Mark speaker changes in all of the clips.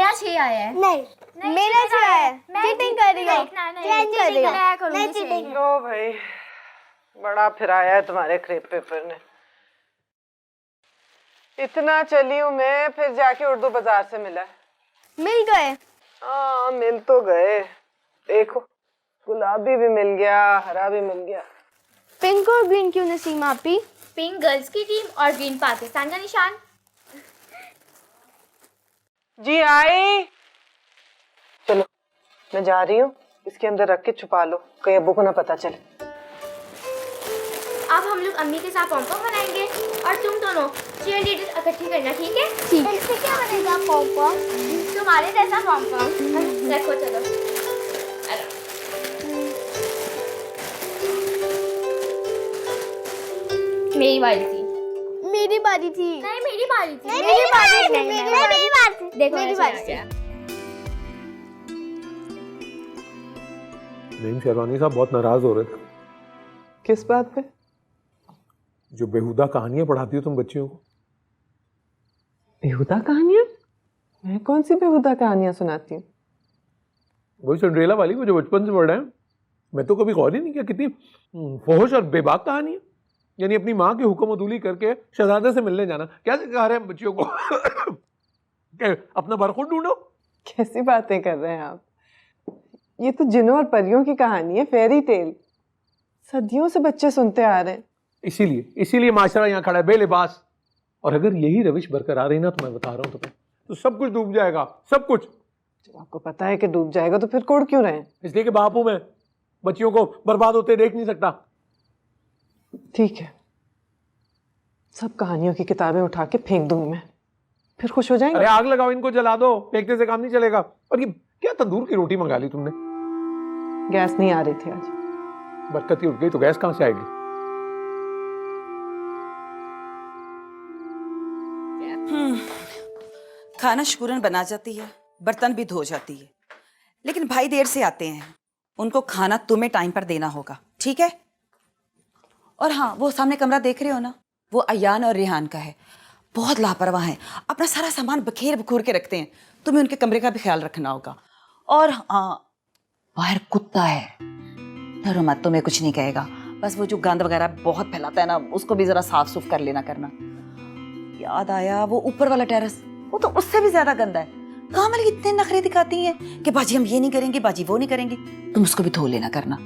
Speaker 1: मेरा 6 आया है।
Speaker 2: नहीं मेरा 6 है। चीटिंग कर रही हो।
Speaker 1: नहीं चीटिंग।
Speaker 3: लो भाई, बड़ा फिराया है तुम्हारे क्रेप पेपर ने। इतना चली हूँ मैं, फिर जाके उर्दू बाजार से मिला है।
Speaker 2: मिल गए?
Speaker 3: हाँ मिल तो गए। देखो गुलाबी भी मिल गया, हरा भी मिल गया।
Speaker 2: पिंक और ग्रीन क्यों नसीमा आपी?
Speaker 1: पिंक गर्ल्स की टीम और ग्रीन पाकिस्तान का निशान।
Speaker 3: जी आई। चलो मैं जा रही हूँ, इसके अंदर रख के छुपा लो, कहीं अब्बू को ना पता चले।
Speaker 1: अब हम लोग अम्मी के साथ पॉम-पॉम बनाएंगे और तुम दोनों चीयर लीडर इकट्ठी करना, ठीक है?
Speaker 2: ठीक है। इससे क्या बनेगा पॉम-पॉम?
Speaker 1: तुम्हारे जैसा पॉम-पॉम। रखो चलो। मेरी बारी थी।
Speaker 2: मेरी बारी थी।
Speaker 1: नहीं मेरी बारी थी।
Speaker 2: मेरी बारी थी। मेरी बारी थी।
Speaker 1: देखो
Speaker 2: मेरी बारी थी।
Speaker 4: नहीं, शेरवानी साहब बहुत नाराज हो रहे थे।
Speaker 3: किस बात पे?
Speaker 4: जो बेहुदा कहानियां पढ़ाती हो तुम बच्चियों को।
Speaker 3: बेहुदा कहानियां? मैं कौन सी बेहुदा कहानियां सुनाती हूँ?
Speaker 4: वही सिंड्रेला वाली वो जो बचपन से पढ़ रहे हैं। मैं तो कभी गौर ही नहीं किया, कितनी फोहश और बेबाक कहानी है। यानी अपनी माँ की हुक्म अदूली करके शहजादे से मिलने जाना। क्या सिखा रहे हैं बच्चियों को? अपना बरखुद ढूंढो।
Speaker 3: कैसी बातें कर रहे हैं आप? ये तो जिन्नों और परियों की कहानी है, फेरी टेल। सदियों से बच्चे सुनते आ रहे हैं।
Speaker 4: इसीलिए माशरा यहाँ खड़ा है बेलिबास। और अगर यही रविश बरकरार रही ना, तो मैं बता रहा हूँ तुम्हें, तो सब कुछ डूब जाएगा, सब कुछ।
Speaker 3: जब आपको पता है कि डूब जाएगा तो फिर कोड़ क्यों रहे हैं?
Speaker 4: इसलिए कि बाप हूं मैं, बच्चियों को बर्बाद होते देख नहीं सकता।
Speaker 3: ठीक है, सब कहानियों की किताबें उठा के फेंक दूंगी मैं, फिर खुश हो जाएंगे।
Speaker 4: अरे आग लगाओ, इनको जला दो, फेंकने से काम नहीं चलेगा। और ये क्या तंदूर की रोटी मंगा ली तुमने?
Speaker 3: गैस नहीं आ रही थी आज।
Speaker 4: बरकत ही उठ गई तो गैस कहां से आएगी?
Speaker 5: खाना शुक्रन बना जाती है, बर्तन भी धो जाती है, लेकिन भाई देर से आते हैं, उनको खाना तुम्हें टाइम पर देना होगा, ठीक है? और हाँ, वो सामने कमरा देख रहे हो ना, वो अयान और रेहान का है। बहुत लापरवाह हैं, अपना सारा सामान बखेर बखूर के रखते हैं। तुम्हें उनके कमरे का भी ख्याल रखना होगा। और हाँ, बाहर कुत्ता है, डरो मत, तुम्हें कुछ नहीं कहेगा। बस वो जो गंद वगैरह बहुत फैलाता है ना, उसको भी जरा साफ सुफ कर लेना करना। याद आया, वो ऊपर वाला टेरेस, वो तो उससे भी ज्यादा गंदा है। कामल इतने नखरे दिखाती हैं कि बाजी हम ये नहीं करेंगे, बाजी वो नहीं करेंगे। तुम उसको भी धो लेना करना।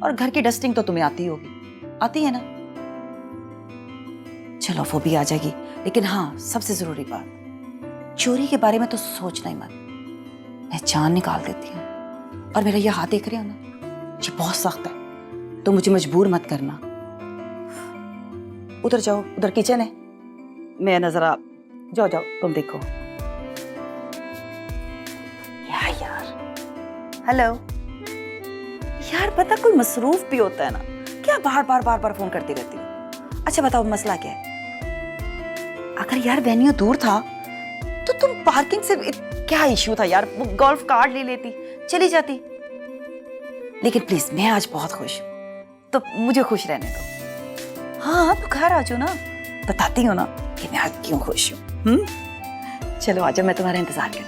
Speaker 5: और घर की डस्टिंग तो तुम्हें आती होगी, आती है ना? चलो वो भी आ जाएगी। लेकिन हाँ, सबसे जरूरी बात, चोरी के बारे में तो सोचना ही मत, मैं जान निकाल देती हूँ। और मेरा ये हाथ देख रहे हो ना, ये बहुत सख्त है, तो मुझे मजबूर मत करना। उधर जाओ, उधर किचन है, मैं नजर जाओ जाओ, तुम देखो। यार हेलो यार, पता कोई मसरूफ भी होता है ना, क्या बार बार फोन करती रहती हूँ। अच्छा बताओ मसला क्या है? अगर यार वेन्यू दूर था तो तुम पार्किंग से, क्या इश्यू था यार, वो गोल्फ कार्ड ले लेती, चली जाती। लेकिन प्लीज, मैं आज बहुत खुश हूँ, तो मुझे खुश रहने दो। हाँ तो घर आ जाओ ना, बताती हूँ ना कि मैं आज क्यों खुश हूँ। चलो आजा, मैं तुम्हारा इंतजार करती हूँ।